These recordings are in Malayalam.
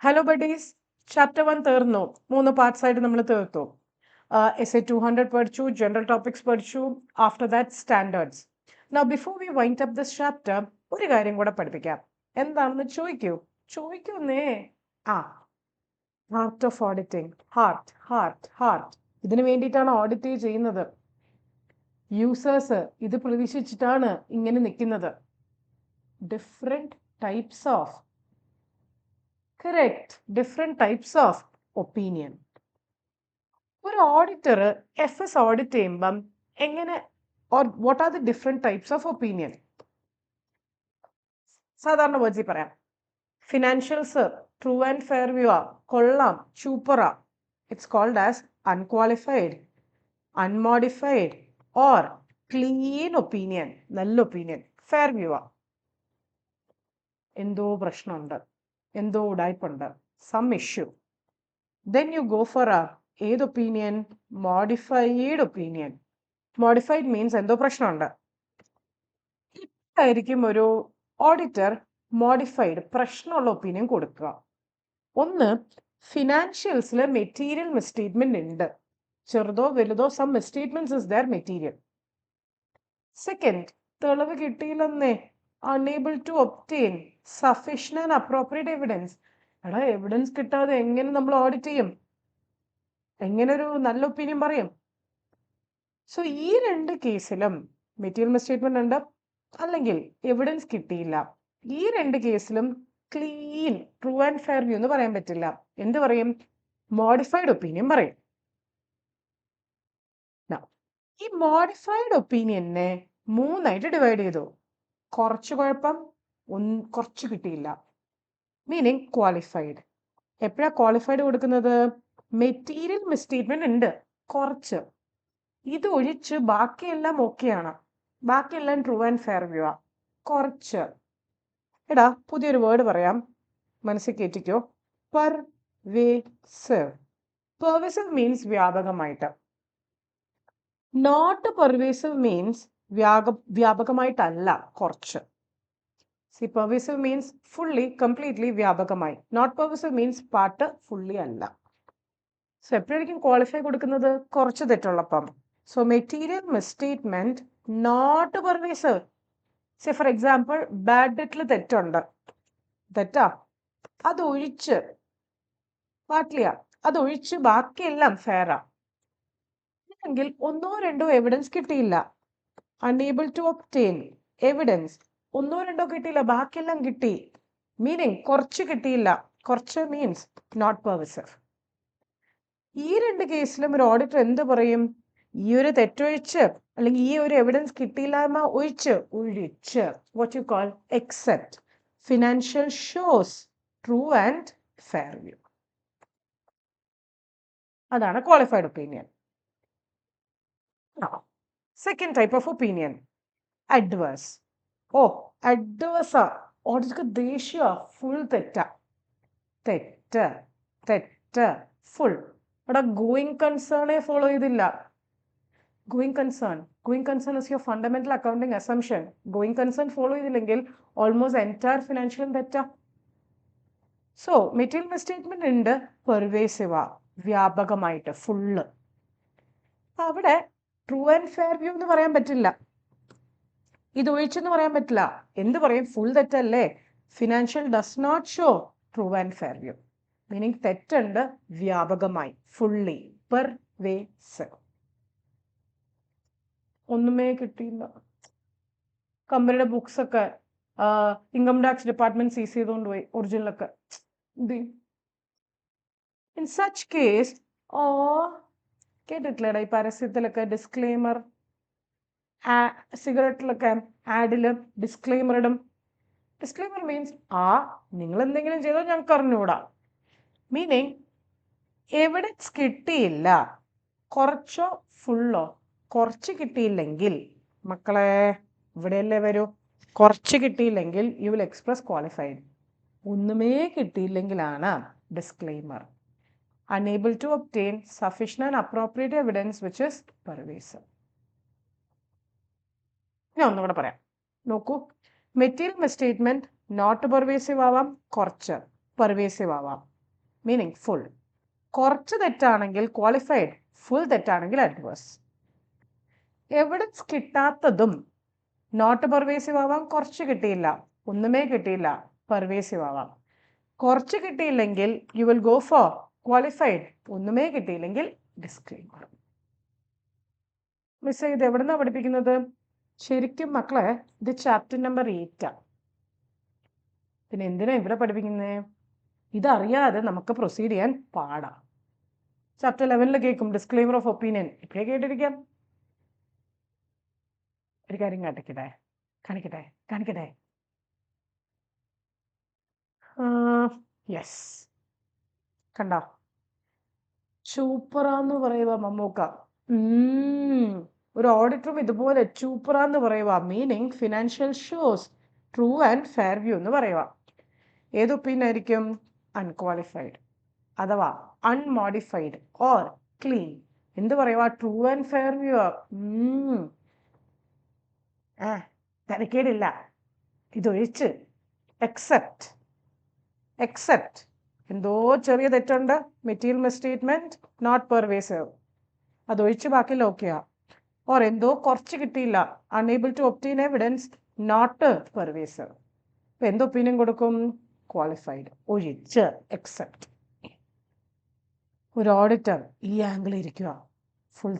Hello buddies, chapter 1 തീർന്നു. 3 parts ആയിട്ട് നമ്മൾ തീർത്തു. Essay 200 പഠിച്ചു, general topics പഠിച്ചു, after that standards. Now before we wind up this chapter, ഒരു കാര്യം കൂടെ പഠിപ്പിക്കാം. എന്താണെന്ന് ചോദിക്കുന്നേ. Art of auditing. Heart. ഇതിനു വേണ്ടിയിട്ടാണ് ഓഡിറ്റ് ചെയ്യുന്നത്. യൂസേഴ്സ് ഇത് പ്രതീക്ഷിച്ചിട്ടാണ് ഇങ്ങനെ നിൽക്കുന്നത്. Different types of opinion. ഒരു ഓഡിറ്റർ FS ഓഡിറ്റ് ചെയ്യുമ്പം എങ്ങനെ what are the different types of opinion? സാധാരണ വേർഡ്സിൽ പറയാം. Financials true and fair view കൊള്ളാം സൂപ്പറ. It's called as unqualified, unmodified or clean opinion, നല്ല ഒപ്പീനിയൻ. ഫെയർ വ്യൂ എന്തോ പ്രശ്നമുണ്ട്, എന്തോ ഉടായ്പുണ്ട്, some issue. Then you go for ഏത് opinion? Modified opinion. Modified means എന്തോ പ്രശ്നമുണ്ട്. ഇതായിരിക്കും ഒരു ഓഡിറ്റർ മോഡിഫൈഡ് പ്രശ്നമുള്ള ഒപ്പീനിയൻ കൊടുക്കുക. ഒന്ന്, ഫിനാൻഷ്യൽസിൽ മെറ്റീരിയൽ മിസ്സ്റ്റേറ്റ്മെന്റ് ഉണ്ട്, ചെറുതോ വലുതോ some misstatements is there material. Second, തെളിവ് കിട്ടിയില്ലെന്നേ, unable to obtain sufficient and appropriate evidence. എടാ, എവിഡൻസ് കിട്ടാതെ എങ്ങനെ നമ്മൾ ഓഡിറ്റ് ചെയ്യും? എങ്ങനെ ഒരു നല്ല ഒപ്പീനിയൻ പറയും? സോ ഈ രണ്ട് കേസിലും മെറ്റീരിയൽ മിസ്സ്റ്റേറ്റ്മെന്റ് ഉണ്ട് അല്ലെങ്കിൽ എവിഡൻസ് കിട്ടിയില്ല. ഈ രണ്ട് കേസിലും clean true and fair view എന്ന് പറയാൻ പറ്റില്ല. എന്ത് പറയും? മോഡിഫൈഡ് ഒപ്പീനിയൻ പറയും. ഈ മോഡിഫൈഡ് ഒപ്പീനിയനെ മൂന്നായിട്ട് ഡിവൈഡ് ചെയ്തു. കുറച്ച് കുഴപ്പം, കുറച്ച് കിട്ടിയില്ല, മീനിങ് ക്വാളിഫൈഡ്. എപ്പോഴാ ക്വാളിഫൈഡ് കൊടുക്കുന്നത്? മെറ്റീരിയൽ മിസ്സ്റ്റേറ്റ്മെന്റ് ഉണ്ട് കുറച്ച്, ഇത് ഒഴിച്ച് ബാക്കിയെല്ലാം ഓക്കെയാണ്, ബാക്കിയെല്ലാം ട്രൂ ആൻഡ് ഫെയർ വ്യൂ ആ. കുറച്ച്. എടാ, പുതിയൊരു വേർഡ് പറയാം, മനസ്സിൽ കേറ്റിക്കോ. പെർവേസിവ്. പെർവേസിവ് മീൻസ് വ്യാപകമായിട്ട്. നോട്ട് പെർവേസിവ് മീൻസ് വ്യാപകമായിട്ടല്ല, കുറച്ച്. See, pervasive means fully, completely വ്യാപകമായി. Not pervasive means part fully അല്ല. സോ എപ്പോഴായിരിക്കും ക്വാളിഫൈ കൊടുക്കുന്നത്? കുറച്ച് തെറ്റുള്ളപ്പം. So material misstatement not pervasive. Say for example, bad ഡെറ്റിൽ തെറ്റുണ്ട്, തെറ്റാ, അതൊഴിച്ച് പാർട്ട്ലിയാ, അതൊഴിച്ച് ബാക്കിയെല്ലാം ഫെയറാ. അല്ലെങ്കിൽ ഒന്നോ രണ്ടോ എവിഡൻസ് കിട്ടിയില്ല, അൺഏബിൾ ടു ഒബ്റ്റെയിൻ എവിഡൻസ്, ഒന്നോ രണ്ടോ കിട്ടിയില്ല, ബാക്കിയെല്ലാം കിട്ടി, മീനിങ് കുറച്ച് കിട്ടിയില്ല. കുറച്ച് മീൻസ് നോട്ട് പെർവസീവ്. ഈ രണ്ട് കേസിലും ഒരു ഓഡിറ്റർ എന്ത് പറയും? ഈ ഒരു തെറ്റൊഴിച്ച് അല്ലെങ്കിൽ ഈ ഒരു എവിഡൻസ് കിട്ടിയില്ലായ്മ ഒഴിച്ച് what you call except financial shows true and fair view. അതാണ് qualified opinion. Second type of opinion, adverse. അഡ്വേഴ്സാ, ഓഡിറ്റർക്ക് ദേഷ്യ, ഫുൾ തെറ്റാ, തെറ്റ് ഫുൾ. അവിടെ ഗോയിങ് കൺസേണേ ഫോളോ ചെയ്തില്ല. Going concern is your fundamental accounting assumption. Going concern follow ചെയ്തില്ലെങ്കിൽ ഓൾമോസ്റ്റ് എൻറ്റയർ ഫിനാൻഷ്യലും തെറ്റാ. സോ മെറ്റീരിയൽ മിസ്സ്റ്റേറ്റ്മെന്റ് ഉണ്ട്, പെർവേസീവാ, വ്യാപകമായിട്ട് ഫുള്ള്. അവിടെ ട്രൂ ആൻഡ് ഫെയർ വ്യൂ എന്ന് പറയാൻ പറ്റില്ല, ഇത് ഒഴിച്ചെന്ന് പറയാൻ പറ്റില്ല. എന്ത് പറയും? ഫുൾ തെറ്റല്ലേ. Financial does not show true and fair view, meaning തെറ്റുണ്ട് വ്യാപകമായി, ഫുള്ളി, പെർവേസീവ്. ഒന്നുമേ കിട്ടിയില്ല. കമ്പനിയുടെ ബുക്സ് ഒക്കെ ഇൻകം ടാക്സ് ഡിപ്പാർട്ട്മെന്റ് സീസ് ചെയ്തുകൊണ്ട് പോയി, ഒറിജിനലൊക്കെ. ഇൻ സച്ച് കേസ് കേട്ടിട്ടില്ലേടാ ഈ പരസ്യത്തിലൊക്കെ ഡിസ്ക്ലെയിമർ, സിഗരറ്റിലൊക്കെ ആഡില് ഡിസ്ക്ലെയിമർ ഇടും. ഡിസ്ക്ലെയിമർ മീൻസ് നിങ്ങൾ എന്തെങ്കിലും ചെയ്തോ ഞങ്ങൾക്ക് അറിഞ്ഞുകൂടാ, മീനിങ് എവിഡൻസ് കിട്ടിയില്ല, കുറച്ചോ ഫുള്ളോ. കുറച്ച് കിട്ടിയില്ലെങ്കിൽ മക്കളെ ഇവിടെയല്ലേ വരൂ, കുറച്ച് കിട്ടിയില്ലെങ്കിൽ യു വിൽ എക്സ്പ്രസ് ക്വാളിഫൈഡ്. ഒന്നുമേ കിട്ടിയില്ലെങ്കിലാണ് disclaimer. unable to obtain sufficient and appropriate evidence which is pervasive. ഞാൻ ഒന്നുകൂടെ പറയാം, നോക്കൂ. മെറ്റീരിയൽ മിസ്സ്റ്റേറ്റ്മെന്റ് നോട്ട് പെർവേസീവ് ആവാം, കുറച്ച് പെർവേസീവ് ആവാം. Meaning full. കുറച്ച് തെറ്റാണെങ്കിൽ ക്വാളിഫൈഡ്, ഫുൾ തെറ്റാണെങ്കിൽ അഡ്വേഴ്സ്. എവിഡൻസ് കിട്ടാത്തതും നോട്ട് പെർവേസീവ് ആവാം, കുറച്ച് കിട്ടിയില്ല, ഒന്നുമേ കിട്ടിയില്ല, പെർവേസീവ് ആവാം. കുറച്ച് കിട്ടിയില്ലെങ്കിൽ you will go for qualified, ഒന്നുമേ കിട്ടിയില്ലെങ്കിൽ ഡിസ്ക്ലെയിമർ. മിസ് ഇത് എവിടുന്നാ പഠിപ്പിക്കുന്നത്? ശരിക്കും മക്കളെ ഇത് ചാപ്റ്റർ നമ്പർ 8. പിന്നെ എന്തിനാ ഇവിടെ പഠിപ്പിക്കുന്നത്? ഇതറിയാതെ നമുക്ക് പ്രൊസീഡ് ചെയ്യാൻ പാടാം. ചാപ്റ്റർ 11 കേൾക്കും ഡിസ്ക്ലെയിമർ ഓഫ് ഒപ്പീനിയൻ, ഇപ്പോഴേ കേട്ടിരിക്കാം. ഒരു കാര്യം കാണിക്കട്ടെ. യെസ്, കണ്ടോ? ചൂപ്പറാന്ന് പറയുക മമ്മൂക്ക. ഒരു ഓഡിറ്ററും ഇതുപോലെ ചൂപ്പറാന്ന് പറയുക, meaning financial shows true and fair view എന്ന് പറയുക. ഏത് ഒപ്പീനിയൻ ആയിരിക്കും? അൺക്വാളിഫൈഡ് അഥവാ അൺമോഡിഫൈഡ് ഓർ ക്ലീൻ. എന്ത് പറയുക? True and fair view. തരക്കേടില്ല, ഇതൊഴിച്ച് എക്സെപ്റ്റ് എന്തോ ചെറിയ തെറ്റുണ്ട്, മെറ്റീരിയൽ മിസ്സ്റ്റേറ്റ്മെന്റ്, നോട്ട് പെർവേസീവ്, അതൊഴിച്ച് ബാക്കിയുള്ള ഓക്കെയാ. ഓർ എന്തോ കുറച്ച് കിട്ടിയില്ല, unable to obtain evidence, not pervasive. ഇപ്പം എന്ത് ഒപ്പീനിയൻ കൊടുക്കും? ക്വാളിഫൈഡ്, ഒഴിച്ച്, എക്സെപ്റ്റ്. ഒരു ഓഡിറ്റർ ഈ ആംഗിളിൽ ഇരിക്കുക, ഫുൾ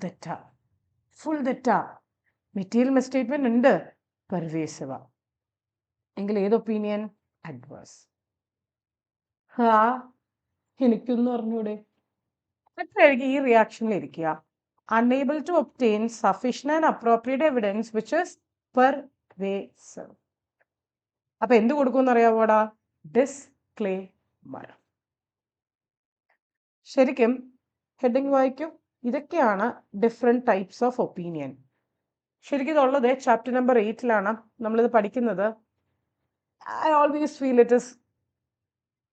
തെറ്റാ, മെറ്റീരിയൽ മിസ്സ്റ്റേറ്റ്മെന്റ് ഉണ്ട്, പെർവേസീവ്. എങ്കിൽ ഏത് ഒപ്പീനിയൻ? അഡ്വേഴ്സ്. എനിക്കൊന്നും അറിഞ്ഞൂടെ? എത്രയായിരിക്കും ഈ റിയാക്ഷനിൽ ഇരിക്കുക? unable to obtain sufficient and appropriate evidence which is pervasive. അപ്പൊ എന്ത് കൊടുക്കുമെന്ന് അറിയാവോടാ? ഡിസ്ക്ലെയിമർ. ശരിക്കും ഹെഡിങ് വായിക്കും. ഇതൊക്കെയാണ് ഡിഫറെന്റ് ടൈപ്സ് ഓഫ് ഒപ്പീനിയൻ. ശരിക്കും ഇതുള്ളത് ചാപ്റ്റർ നമ്പർ 8 നമ്മളിത് പഠിക്കുന്നത്. I always feel it is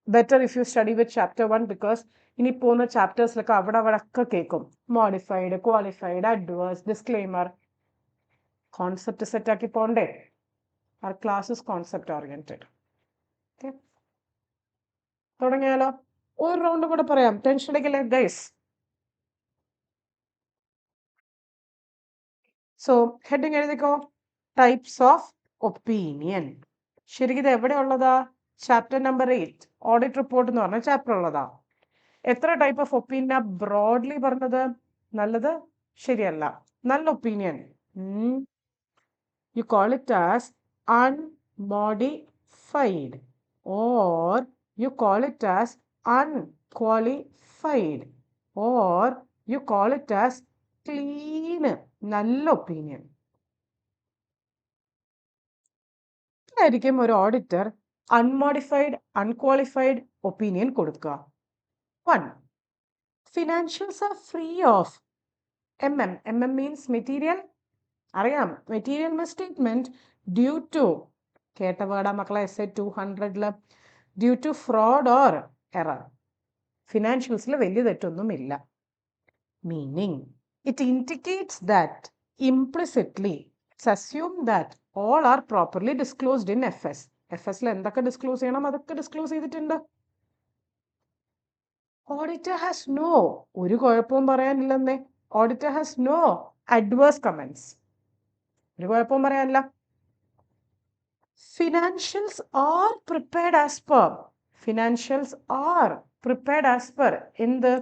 better if you study with chapter 1 because ഇനി പോകുന്ന ചാപ്റ്റേഴ്സിലൊക്കെ അവിടെ ഒക്കെ കേൾക്കും modified, qualified, adverse, disclaimer. Concept set ആക്കി പോണ്ടേ? Our class concept oriented. തുടങ്ങിയാലോ? ഒരു റൗണ്ട് കൂടെ പറയാം, ടെൻഷൻ അടിക്കില്ലേ ഗൈസ്? സോ ഹെഡിങ് എഴുതിക്കോ, ടൈപ്സ് ഓഫ് ഒപ്പീനിയൻ. ശരിക്കും ഇത് എവിടെ ഉള്ളതാ? ചാപ്റ്റർ നമ്പർ 8 ഓഡിറ്റ് റിപ്പോർട്ട് എന്ന് പറഞ്ഞ ചാപ്റ്റർ ഉള്ളതാ. എത്ര ടൈപ്പ് ഓഫ് ഒപ്പീനിയൻ ബ്രോഡ്ലി പറഞ്ഞത്? നല്ലത്, ശരിയല്ല. നല്ല opinion you call it as unmodified or you call it as unqualified or you call it as clean. നല്ല ഒപ്പീനിയൻ ആയിരിക്കും ഒരു ഓഡിറ്റർ അൺമോഡിഫൈഡ്, അൺക്വാളിഫൈഡ് ഒപ്പീനിയൻ കൊടുക്കുക. 1. Financials are free of MM means material. അറിയാം, മെറ്റീരിയൽ മിസ്സ്റ്റേറ്റ്മെന്റ് ഡ്യൂ ടു, കേട്ട വേർഡാ മക്കളെ essay 200 due to fraud or error. ഫിനാൻഷ്യൽസിൽ വലിയ തെറ്റൊന്നുമില്ല. Meaning it indicates that implicitly it's assume that all are properly disclosed in FS. FSൽ എന്തൊക്കെ ഡിസ്ക്ലോസ് ചെയ്യണം അതൊക്കെ ഡിസ്ക്ലോസ് ചെയ്തിട്ടുണ്ട്. ഓഡിറ്റർ ഹാസ് നോ, ഒരു കുഴപ്പവും പറയാനില്ലെന്നേ. Auditor has no adverse comments, ഒരു കുഴപ്പവും പറയാനില്ല. Financials are prepared as per, financials are prepared as per എന്ത്?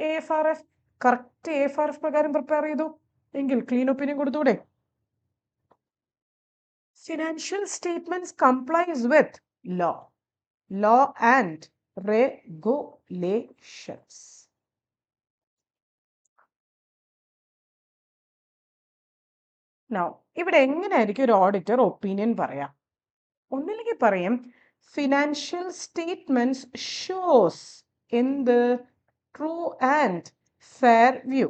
AFRF. കറക്റ്റ് AFRF പ്രകാരം പ്രിപ്പയർ ചെയ്തു എങ്കിൽ ക്ലീൻ ഒപ്പീനിയൻ കൊടുത്തൂടെ? Financial statements complies with law and regulations. Now, ഇവിടെ എങ്ങനെയായിരിക്കും ഒരു ഓഡിറ്റർ ഒപ്പീനിയൻ പറയാം? ഒന്നില്ലെങ്കിൽ പറയും ഫിനാൻഷ്യൽ സ്റ്റേറ്റ്മെന്റ്സ് ഷോസ് എന്ത്? True and fair view.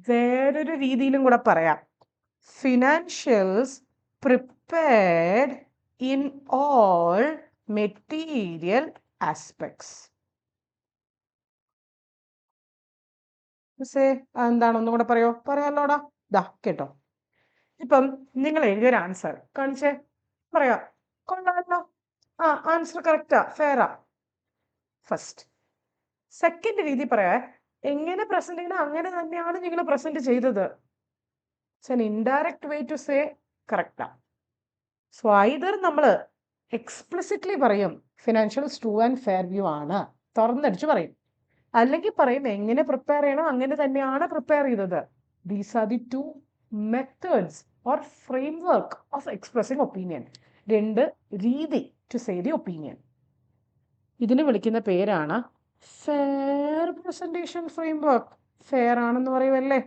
വേറൊരു രീതിയിലും കൂടെ പറയാം, financials prepared in all material aspects. എന്താണ്? ഒന്നും കൂടെ പറയോ? പറയാലോടാ. ദാ കേട്ടോ, ഇപ്പം നിങ്ങൾ എഴുതിയൊരു ആൻസർ കാണിച്ചേ, പറയാ. കൊള്ളാമല്ലോ, ആൻസർ കറക്റ്റാ, ഫെയറാ. ഫസ്റ്റ്. സെക്കൻഡ് രീതി പറയാം, എങ്ങനെ പ്രസന്റ് ചെയ്യണം അങ്ങനെ തന്നെയാണ് നിങ്ങൾ പ്രസന്റ് ചെയ്തത്. It's an indirect way to say കറക്റ്റാ. സോ ഐദർ നമ്മൾ എക്സ്പ്ലിസിറ്റ്ലി പറയും financials true and fair view ആണ്, തുറന്നടിച്ച് പറയും. അല്ലെങ്കിൽ പറയും എങ്ങനെ പ്രിപ്പയർ ചെയ്യണം അങ്ങനെ തന്നെയാണ് പ്രിപ്പയർ ചെയ്തത്. These are the two methods or framework of expressing opinion. രണ്ട് രീതി ടു സേ ദി ഒപ്പീനിയൻ. ഇതിന് വിളിക്കുന്ന പേരാണ് ഫെയർ പ്രസന്റേഷൻ ഫ്രെയിംവർക്ക്. ഫെയർ ആണെന്ന് പറയുമല്ലേ.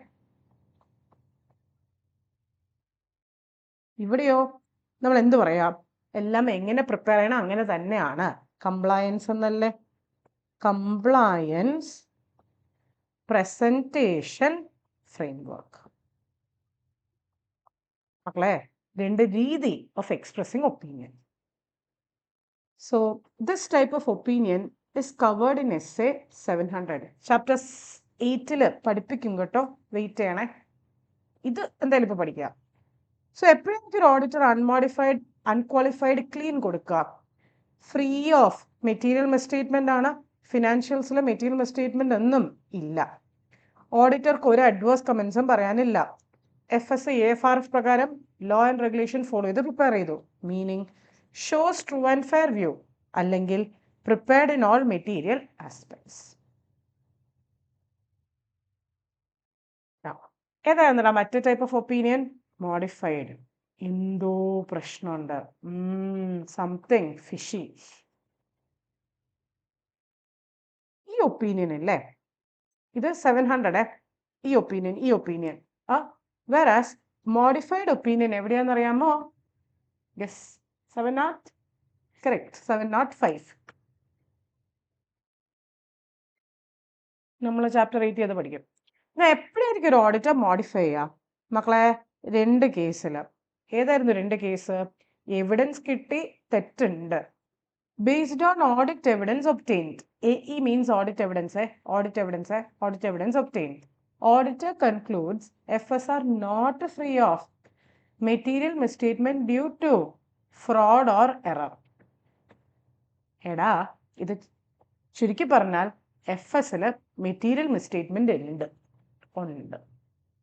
ഇവിടെയോ നമ്മൾ എന്ത് പറയാം? എല്ലാം എങ്ങനെ പ്രിപ്പയർ ചെയ്യണം അങ്ങനെ തന്നെയാണ്. കംപ്ലയൻസ് എന്നല്ലേ? Compliance presentation framework. മക്കളെ, രണ്ട് രീതി of expressing opinion. So this type of opinion is covered in essay 700. Chapter 8 പഠിപ്പിക്കും കേട്ടോ, വെയിറ്റ് ചെയ്യണേ. ഇത് എന്തായാലും ഇപ്പോൾ പഠിക്കുക. സോ എപ്പോഴും ഒരു ഓഡിറ്റർ അൺക്വാളിഫൈഡ് ക്ലീൻ കൊടുക്കുക. ഫ്രീ ഓഫ് മെറ്റീരിയൽ മിസ്സ്റ്റേറ്റ്മെന്റ് ആണ്. ഫിനാൻഷ്യൽസിൽ മെറ്റീരിയൽ മിസ്സ്റ്റേറ്റ്മെന്റ് ഒന്നും ഇല്ല. ഓഡിറ്റർക്ക് ഒരു അഡ്വേഴ്സ് കമന്റ്സും പറയാനില്ല. FSA AFRF പ്രകാരം ലോ ആൻഡ് റെഗുലേഷൻ ഫോളോ ചെയ്ത് പ്രിപ്പയർ ചെയ്തു. Meaning shows true and fair view, അല്ലെങ്കിൽ prepared in all material aspects. Now, ഏതായിരുന്നടാ മറ്റേ ടൈപ്പ് ഓഫ് ഒപ്പീനിയൻ? മോഡിഫൈഡ്. എന്തോ പ്രശ്നമുണ്ട്, സംതിങ് ഫിഷി. ഈ ഒപ്പീനിയൻ അല്ലേ, ഇത് 700. ഈ ഒപ്പീനിയൻ whereas മോഡിഫൈഡ് ഒപ്പീനിയൻ എവിടെയാണെന്നറിയാമോ? യെസ്, 700. കറക്റ്റ്, 705. നമ്മൾ ചാപ്റ്റർ 8 ചെയ്ത് പഠിക്കും. ഞാൻ എപ്പോഴായിരിക്കും ഒരു ഓഡിറ്റർ മോഡിഫൈ ചെയ്യുക? മക്കളെ, രണ്ട് കേസിൽ. ഏതായിരുന്നു രണ്ട് കേസ്? എവിഡൻസ് കിട്ടി, തെറ്റുണ്ട്. Based on audit evidence obtained. AE means audit evidence obtained. Auditor concludes FS are not free of material misstatement due to fraud or error. എടാ, ഇത് ചുരുക്കി പറഞ്ഞാൽ FSൽ മെറ്റീരിയൽ മിസ്സ്റ്റേറ്റ്മെന്റ് ഉണ്ട്.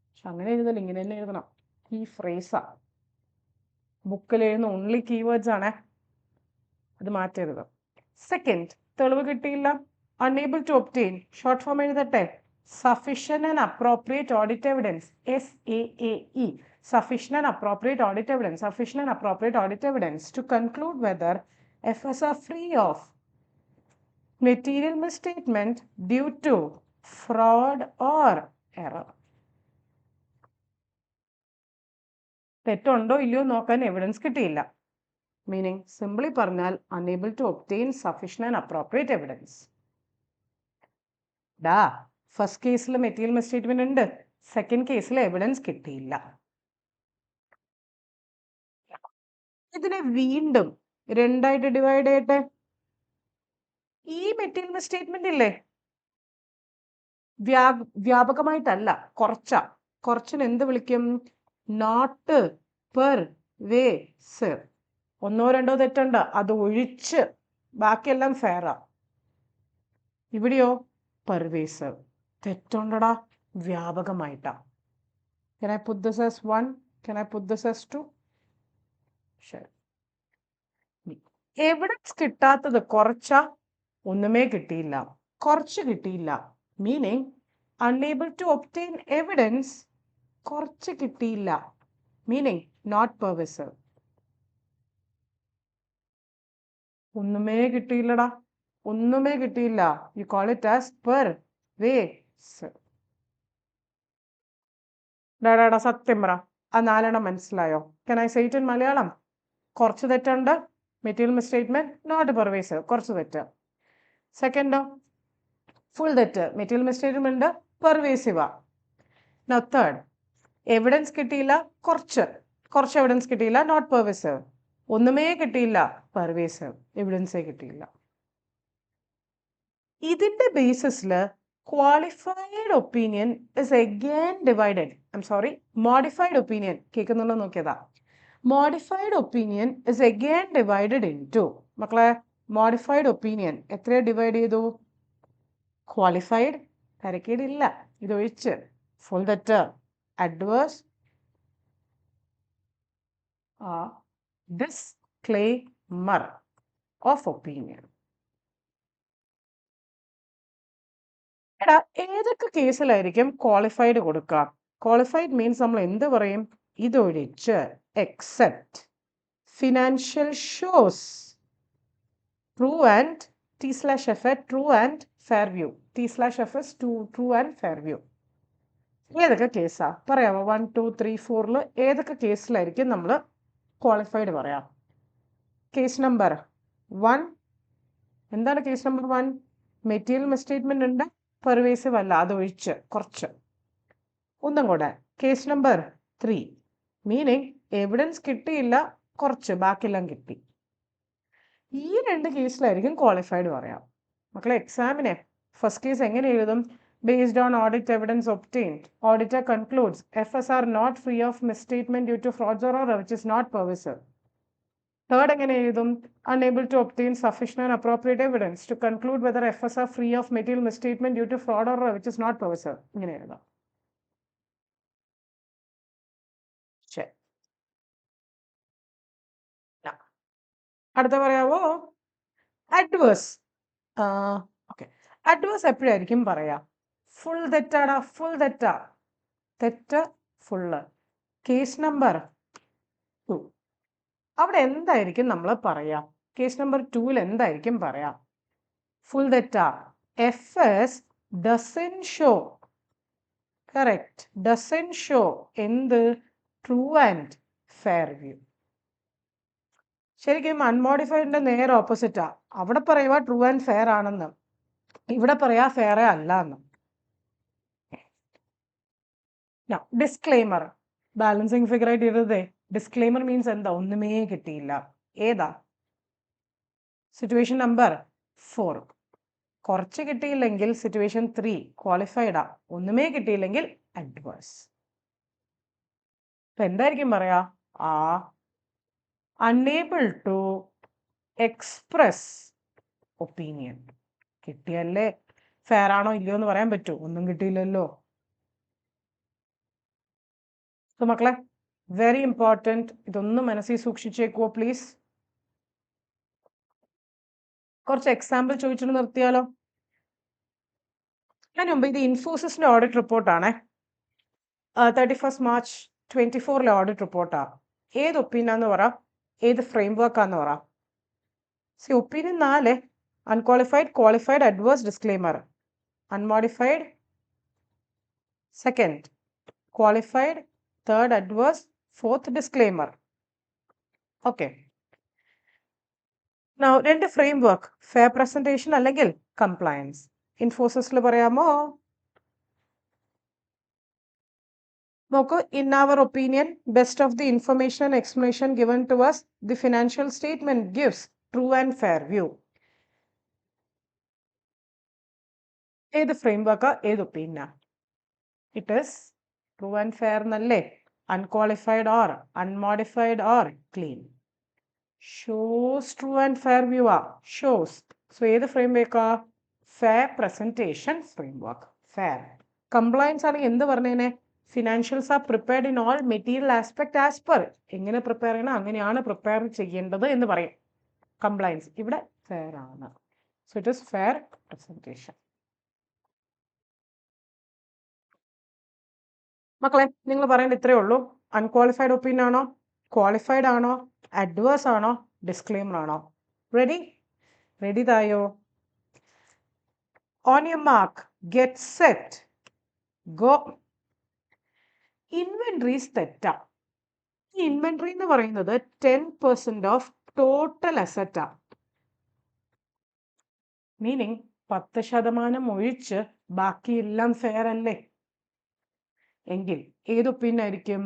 പക്ഷെ അങ്ങനെ എഴുതല്ല, ഇങ്ങനെ തന്നെ എഴുതണം. ഈ ഫ്രേസാ ബുക്കിൽ എഴുതുന്ന ഓൺലി കീവേഡ്സ് ആണ്, അത് മാറ്റരുത്. സെക്കൻഡ്, തെളിവ് കിട്ടിയില്ല, unable to obtain. Short form എഴുതട്ടെ, sufficient and appropriate audit evidence. SAAE, sufficient and appropriate audit evidence to conclude whether FS are free of material misstatement due to fraud or error. തെറ്റുണ്ടോ ഇല്ലയോ നോക്കാൻ എവിഡൻസ് കിട്ടിയില്ല. മീനിങ് സിംപ്ലി പറഞ്ഞാൽ unable to obtain sufficient and appropriate evidence. First കേസിൽ മെറ്റീരിയൽ മിസ്സ്റ്റേറ്റ്മെന്റ് ഉണ്ട്, സെക്കൻഡ് കേസിൽ എവിഡൻസ് കിട്ടിയില്ല. ഇതിനെ വീണ്ടും രണ്ടായിട്ട് ഡിവൈഡ് ചെയ്യട്ടെ. ഈ മെറ്റീരിയൽ മിസ്സ്റ്റേറ്റ്മെന്റ് ഇല്ലേ, വ്യാപകമായിട്ടല്ല, കുറച്ചിന് എന്ത് വിളിക്കും? Not pervasive. ഒന്നോ രണ്ടോ തെറ്റുണ്ട്, അത് ഒഴിച്ച് ബാക്കിയെല്ലാം ഫെയറാ. ഇവിടെയോ പെർവേസീവ്. തെറ്റുണ്ടടാ, വ്യാപകമായിട്ടാ. Can I put this as 1? Can I put this as 2? ശരി. എവിഡൻസ് കിട്ടാത്തത് ഒന്നുമേ കിട്ടിയില്ല, കുറച്ച് കിട്ടിയില്ല. Meaning unable to obtain evidence, കുറച്ച് കിട്ടിയില്ല. Meaning not pervasive. ഒന്നുമേ കിട്ടിയില്ലടാ, ഒന്നുമേ കിട്ടിയില്ല. You call it as pervasive. ഡാടാ സത്യം പറ, ആ 4 മനസ്സിലായോ? Can I say it in Malayalam? കുറച്ച് തെറ്റുണ്ട്, മെറ്റീരിയൽ മിസ്സ്റ്റേറ്റ്മെന്റ്, നോട്ട് പെർവേസീവ്, കുറച്ച് തെറ്റ്. സെക്കൻഡോ, ഫുൾ തെറ്റ്, മെറ്റീരിയൽ മിസ്സ്റ്റേറ്റ്മെന്റ്, പെർവേസീവാ. നൗ തേർഡ്, എവിഡൻസ് കിട്ടിയില്ല, കുറച്ച് എവിഡൻസ് കിട്ടിയില്ല, നോട്ട് പെർവേസീവ്. ഒന്നുമേ കിട്ടിയില്ല, പെർവേസീവ്, എവിഡൻസേ കിട്ടിയില്ല. ഇതിന്റെ ബേസിസിൽ qualified opinion is again divided. Modified opinion കേൾക്കുന്നുണ്ടോ നോക്കിയതാ. Modified opinion is again divided into, മക്കളെ, മോഡിഫൈഡ് ഒപ്പീനിയൻ എത്രയാണ് ഡിവൈഡ് ചെയ്തു? ക്വാളിഫൈഡ് തരക്കേടില്ല, ഇതൊഴിച്ച് ഫുൾ തെറ്റ്, അഡ്വേഴ്സ്, ഡിസ്ക്ലെയ്മർ ഓഫ് ഒപ്പീനിയൻ. എടാ, ഏതൊക്കെ കേസിലായിരിക്കും ക്വാളിഫൈഡ് കൊടുക്കുക? ക്വാളിഫൈഡ് മീൻസ് നമ്മൾ എന്ത് പറയും? ഇതൊഴിച്ച്, except financial shows, true and T/F true and fair view. T/F true and fair view. ഏതൊക്കെ കേസാ പറയാമോ? 1, 2, 3, 4 ഏതൊക്കെ കേസിലായിരിക്കും നമ്മൾ ക്വാളിഫൈഡ് പറയാം? കേസ് നമ്പർ 1 എന്താണ്? കേസ് നമ്പർ 1 മെറ്റീരിയൽ മിസ്സ്റ്റേറ്റ്മെന്റ് ഉണ്ട്, പെർവേസീവ് അല്ല, അതൊഴിച്ച് കുറച്ച്. ഒന്നും കൂടെ, കേസ് നമ്പർ 3 മീനിങ് എവിഡൻസ് കിട്ടിയില്ല, കുറച്ച്, ബാക്കിയെല്ലാം കിട്ടി. ഈ 2 കേസിലായിരിക്കും ക്വാളിഫൈഡ് പറയാം. മക്കളെ, എക്സാമിനെ ഫസ്റ്റ് കേസ് എങ്ങനെ എഴുതും? Based on audit evidence obtained, auditor concludes FS are not free of misstatement due to frauds or error which is not pervasive. Third എങ്ങനെ എഴുതും? Unable to obtain sufficient and appropriate evidence to conclude whether FS are free of material misstatement due to fraud or error which is not pervasive. ഇങ്ങനെ എഴുതാം. ശരി, അടുത്ത പറയാവോ? അഡ്വേഴ്സ്. ഓക്കെ, അഡ്വേഴ്സ് എപ്പോഴായിരിക്കും പറയാ? ഫുൾ തെറ്റാടാ, ഫുൾ തെറ്റാ, തെറ്റ് ഫുള്ള്. കേസ് നമ്പർ 2 അവിടെ എന്തായിരിക്കും നമ്മൾ പറയാ? കേസ് നമ്പർ 2 എന്തായിരിക്കും പറയാ? ഫുൾ തെറ്റാ. FS doesn't show, correct, doesn't show എന്ത്? True and fair view. ശരിക്കും അൺമോഡിഫൈഡിന്റെ നേരെ ഓപ്പോസിറ്റാ. അവിടെ പറയുക ട്രൂ ആൻഡ് ഫെയർ ആണെന്ന്, ഇവിടെ പറയാ ഫെയറേ അല്ല എന്ന്. ഡിസ്ക്ലെയിമർ ബാലൻസിങ് ഫിഗർ ആയിട്ട് എഴുതേ. ഡിസ്ക്ലെയിമർ മീൻസ് എന്താ? ഒന്നുമേ കിട്ടിയില്ല. ഏതാ? Situation number 4. കുറച്ച് കിട്ടിയില്ലെങ്കിൽ സിറ്റുവേഷൻ 3 ക്വാളിഫൈഡാ. ഒന്നുമേ കിട്ടിയില്ലെങ്കിൽ അഡ്വേഴ്സ്. അപ്പൊ എന്തായിരിക്കും പറയാ? unable to express opinion. കിട്ടിയല്ലേ ഫെയർ ആണോ ഇല്ലയോ എന്ന് പറയാൻ പറ്റൂ? ഒന്നും കിട്ടിയില്ലല്ലോ. മക്കളെ, വെരി ഇമ്പോർട്ടൻറ്റ്, ഇതൊന്നും മനസ്സിൽ സൂക്ഷിച്ചേക്കുവോ പ്ലീസ്. കുറച്ച് എക്സാമ്പിൾ ചോദിച്ചിട്ട് നിർത്തിയാലോ? അതിന് മുമ്പ് ഇത് ഇൻഫോസിസിന്റെ ഓഡിറ്റ് റിപ്പോർട്ടാണേ. 31 മാർച്ച് 24 ഓഡിറ്റ് റിപ്പോർട്ടാ. ഏത് ഒപ്പീനിയനാന്ന് പറ, ഏത് ഫ്രെയിം വർക്കാന്ന് പറ. Opinion 4: unqualified, qualified, adverse, disclaimer. Unmodified, second qualified, third adverse, fourth disclaimer. Okay, രണ്ട് ഫ്രെയിം വർക്ക്, ഫെയർ പ്രസന്റേഷൻ അല്ലെങ്കിൽ കംപ്ലയൻസ്. ഇൻഫോസിസിൽ പറയാമോ? നോക്കൂ, in our opinion best of the information and explanation given to us the financial statement gives true and fair view. ഏത് ഫ്രെയിം വർക്കാ, ഏത് ഒപ്പീനിയനാ? It is true and fair എന്നല്ലേ? Unqualified or unmodified or clean. Shows true and fair view ആ, ഷോസ്. സോ ഏത് ഫ്രെയിം വർക്കാ? Fair presentation framework. Fair. Compliance ആണെങ്കിൽ എന്ത് പറഞ്ഞേനെ? Financials are prepared in all material aspect as per. എങ്ങനെ പ്രിപ്പയർ ചെയ്യണം, അങ്ങനെയാണ് പ്രിപ്പയർ ചെയ്യേണ്ടത് എന്ന് പറയും. കംപ്ലയൻസ് ഇവിടെ ഫെയർ ആണ്. So it is fair presentation. മക്കളെ, നിങ്ങൾ പറയേണ്ട ഇത്രയേ ഉള്ളൂ. അൺക്വാളിഫൈഡ് ഒപ്പീനിയൻ ആണോ, ക്വാളിഫൈഡ് ആണോ, അഡ്വേഴ്സ് ആണോ, ഡിസ്ക്ലെയിമർ ആണോ? റെഡി? റെഡി തായോ? On your mark, get set, go. Inventories തെറ്റാ. ഈ ഇൻവെന്ററി എന്ന് പറയുന്നത് 10% ഓഫ് ടോട്ടൽ അസറ്റാ. മീനിങ് 10% ഒഴിച്ച് ബാക്കിയെല്ലാം ഫെയർ അല്ലേ? എങ്കിൽ ഏത് ഒപ്പീനിയൻ ആയിരിക്കും?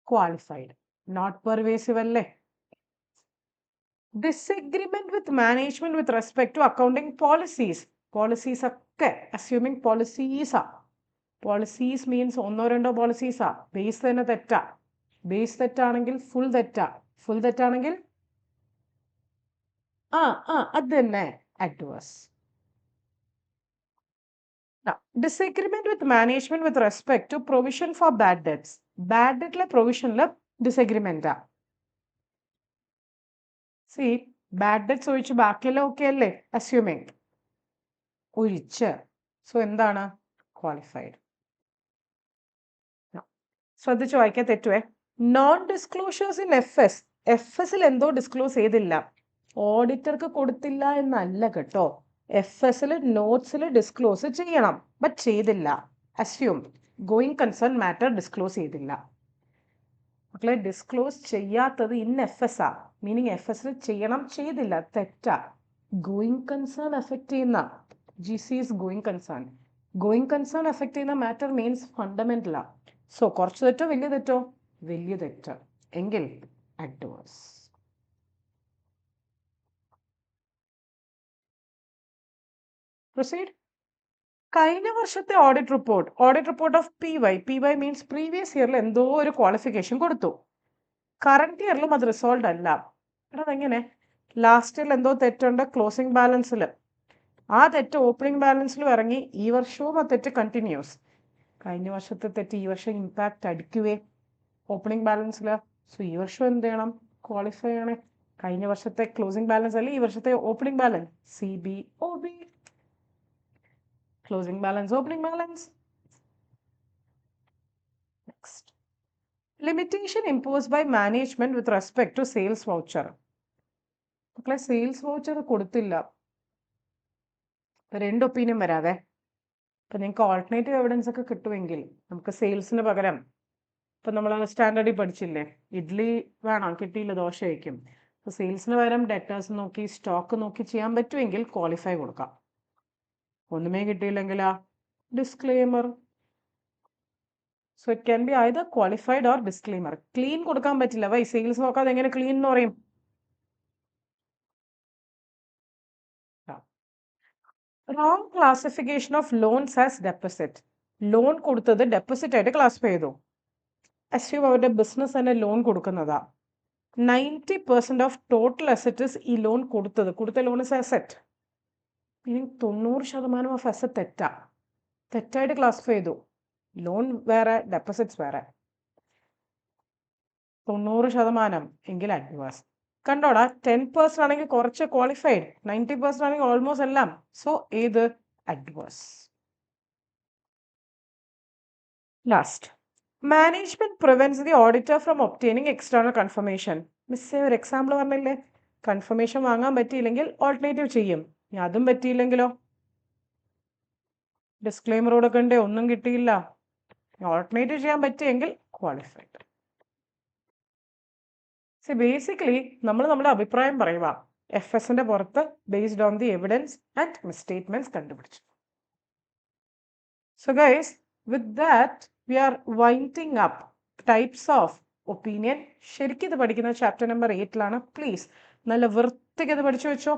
ക്വാളിഫൈഡ്. നോട്ട് പെർവേസീവ് അല്ലേ? Disagreement with management with respect to accounting policies. Policies ഒക്കെ അസ്യൂമിങ് പോളിസീസാ. പോളിസീസ് മീൻസ് 1-2 പോളിസീസാ. ബേസ് തന്നെ തെറ്റാ. ബേസ് തെറ്റാണെങ്കിൽ ഫുൾ തെറ്റാ. ഫുൾ തെറ്റാണെങ്കിൽ അത് തന്നെ adverse. Now, disagreement with management with respect to provision for bad debts. Bad debt provision disagreement. See, bad debts ഒഴിച്ച് ബാക്കിയെല്ലാം ഓക്കെ അല്ലേ? അസ്യൂമിങ് ഒഴിച്ച്. സോ എന്താണ്? ക്വാളിഫൈഡ്. ശ്രദ്ധിച്ചു വായിക്കാൻ തെറ്റുവേ. നോൺ ഡിസ്ക്ലോഷേഴ്സ് ഇൻ എഫ് എസിൽ എന്തോ ഡിസ്ക്ലോസ് ചെയ്തില്ല, ഓഡിറ്റർക്ക് കൊടുത്തില്ല എന്നല്ല കേട്ടോ. എഫ് എസിൽ നോട്ട്സിൽ ഡിസ്ക്ലോസ് ചെയ്യണം, ബട്ട് ചെയ്തില്ല. Assume going concern matter disclose ചെയ്തില്ല. മക്കളെ, ഡിസ്ക്ലോസ് ചെയ്യാത്തത് ഇൻ എഫ് എസ് ആ, മീനിങ് എഫ് എസിൽ ചെയ്യണം, ചെയ്തില്ല, തെറ്റാ. ഗോയിങ് കൺസേൺ എഫക്ട് ചെയ്യുന്ന G C is going concern. Going concern effect ചെയ്യുന്ന മാറ്റർ മീൻസ് ഫണ്ടമെന്റലാ. സോ കുറച്ച് തെറ്റോ വലിയ തെറ്റോ? വലിയ തെറ്റ്. എങ്കിൽ അഡ്വേഴ്സ്. പ്രൊസീഡ്. കഴിഞ്ഞ വർഷത്തെ audit report of P Y means previous ഇയറിൽ എന്തോ ഒരു ക്വാളിഫിക്കേഷൻ കൊടുത്തു, കറണ്ട് ഇയറിലും അത് റിസോൾവ് അല്ല. എടാ അതെങ്ങനെ? ലാസ്റ്റ് ഇയറിൽ എന്തോ തെറ്റുണ്ട് ക്ലോസിംഗ് ബാലൻസിൽ, ആ തെറ്റ് ഓപ്പണിംഗ് ബാലൻസിലും ഇറങ്ങി, ഈ വർഷവും ആ തെറ്റ് കണ്ടിന്യൂസ്. കഴിഞ്ഞ വർഷത്തെ തെറ്റ് ഈ വർഷം ഇമ്പാക്റ്റ് അടിക്കുവേ ഓപ്പണിംഗ് ബാലൻസിൽ. സോ ഈ വർഷം എന്ത് ചെയ്യണം? ക്വാളിഫൈ ആണ്. കഴിഞ്ഞ വർഷത്തെ ക്ലോസിംഗ് ബാലൻസ് അല്ലേ ഈ വർഷത്തെ opening balance, C B O B. Closing balance, opening balance. Next, limitation impose by management with respect to sales voucher. മക്കളെ, സെയിൽസ് വൗച്ചർ കൊടുത്തില്ല. രണ്ട് ഒപ്പീനിയൻ വരാതെ. ഇപ്പം നിങ്ങൾക്ക് ഓൾട്ടർനേറ്റീവ് എവിഡൻസ് ഒക്കെ കിട്ടുമെങ്കിൽ നമുക്ക് സെയിൽസിന് പകരം, ഇപ്പം നമ്മൾ സ്റ്റാൻഡേർഡിൽ പഠിച്ചില്ലേ, ഇഡ്ഡലി വേണം, കിട്ടിയില്ല, ദോശ വയ്ക്കും. അപ്പോൾ സെയിൽസിന് പകരം ഡെറ്റേഴ്സ് നോക്കി സ്റ്റോക്ക് നോക്കി ചെയ്യാൻ പറ്റുമെങ്കിൽ ക്വാളിഫൈ കൊടുക്കാം. ഒന്നുമേ കിട്ടിയില്ലെങ്കിലാ disclaimer. So it can be either qualified or disclaimer. Clean കൊടുക്കാൻ പറ്റില്ല. വൈ? സെയിൽസ് നോക്കാതെ എങ്ങനെ ക്ലീൻ എന്ന് പറയും? Wrong classification of loans as deposit. Loan കൊടുത്തത് ഡെപ്പോസിറ്റ് ആയിട്ട് ക്ലാസിഫൈ ചെയ്തു. അസ്യൂം അവരുടെ ബിസിനസ് തന്നെ ലോൺ കൊടുക്കുന്നതാ. 90% ഓഫ് ടോട്ടൽ അസറ്റ്സ് ഈ ലോൺ കൊടുത്ത loan is asset. Meaning 90% of asset തെറ്റായിട്ട് ക്ലാസിഫൈ ചെയ്തു. ലോൺ വേറെ, ഡെപ്പോസിറ്റ്സ് വേറെ. 90% എങ്കിൽ അഡ്വേഴ്സ്. കണ്ടോടാ, 10% ആണെങ്കിൽ കുറച്ച് ക്വാളിഫൈഡ്, 90% ആണെങ്കിൽ ഓൾമോസ്റ്റ് എല്ലാം. സോ ഏത്? Adverse. Last, management prevents the auditor from obtaining external confirmation. മിസ്സേ, ഒരു എക്സാമ്പിൾ പറഞ്ഞില്ലേ? കൺഫർമേഷൻ വാങ്ങാൻ പറ്റിയില്ലെങ്കിൽ ഓൾട്ടർനേറ്റീവ് ചെയ്യും. അതും പറ്റിയില്ലെങ്കിലോ? ഡിസ്ക്ലെയിമർ കൊടുക്കണ്ടേ? ഒന്നും കിട്ടിയില്ല, ഓൾട്ടർനേറ്റീവ് ചെയ്യാൻ പറ്റിയെങ്കിൽ ക്വാളിഫൈഡ്. സോ ബേസിക്കലി നമ്മൾ നമ്മുടെ അഭിപ്രായം പറയുക എഫ് എസിന്റെ പുറത്ത് based on the evidence and misstatements കണ്ടുപിടിച്ചു. So guys, with that we are winding up types of opinion. ശരിക്കും ഇത് പഠിക്കുന്ന ചാപ്റ്റർ നമ്പർ 8 പ്ലീസ് നല്ല വൃത്തിക്ക് ഇത് പഠിച്ചു വെച്ചോ.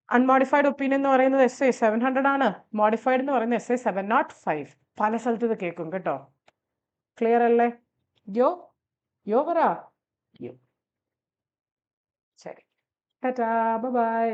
അൺമോഡിഫൈഡ് ഒപ്പീനിയൻ എന്ന് പറയുന്നത് എസ് എ 700 ആണ്. മോഡിഫൈഡ് എന്ന് പറയുന്നത് എസ് എ 705. പല സ്ഥലത്ത് ഇത് കേൾക്കും കേട്ടോ. ക്ലിയർ അല്ലേ? യോ പറ. ശരി, ടാറ്റാ, ബൈ.